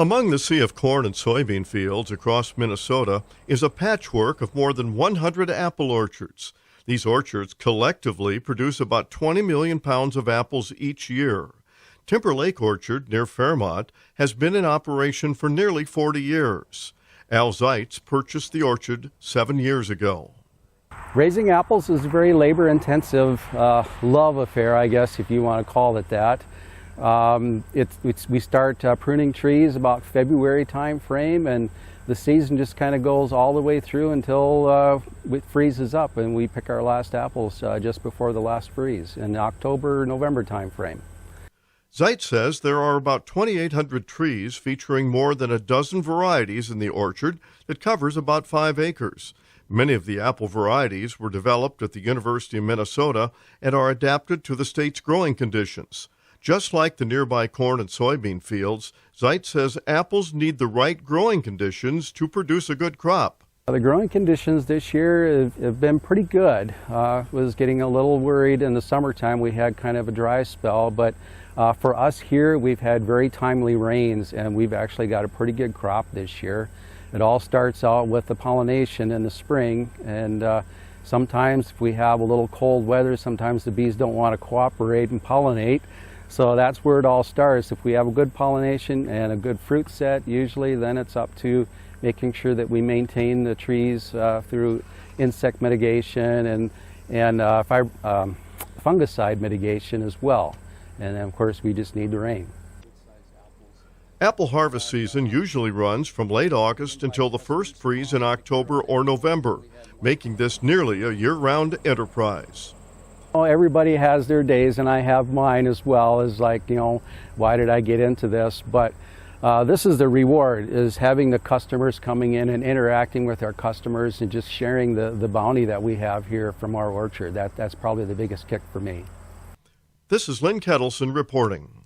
Among the sea of corn and soybean fields across Minnesota is a patchwork of more than 100 apple orchards. These orchards collectively produce about 20 million pounds of apples each year. Timber Lake Orchard near Fairmont has been in operation for nearly 40 years. Al Zeitz purchased the orchard 7 years ago. Raising apples is a very labor-intensive love affair, I guess, if you want to call it that. We start pruning trees about February time frame, and the season just kind of goes all the way through until it freezes up, and we pick our last apples just before the last freeze in October, November time frame. Zeitz says there are about 2,800 trees featuring more than a dozen varieties in the orchard that covers about 5 acres. Many of the apple varieties were developed at the University of Minnesota and are adapted to the state's growing conditions. Just like the nearby corn and soybean fields, Zeitz says apples need the right growing conditions to produce a good crop. The growing conditions this year have been pretty good. Was getting a little worried in the summertime. We had kind of a dry spell, but for us here, we've had very timely rains, and we've actually got a pretty good crop this year. It all starts out with the pollination in the spring, and sometimes if we have a little cold weather, sometimes the bees don't want to cooperate and pollinate. So that's where it all starts. If we have a good pollination and a good fruit set, usually then it's up to making sure that we maintain the trees through insect mitigation and fungicide mitigation as well. And then of course we just need the rain. Apple harvest season usually runs from late August until the first freeze in October or November, making this nearly a year-round enterprise. Everybody has their days, and I have mine as well, as like, why did I get into this? But this is the reward, is having the customers coming in and interacting with our customers and just sharing the bounty that we have here from our orchard. That's probably the biggest kick for me. This is Lynn Ketelsen reporting.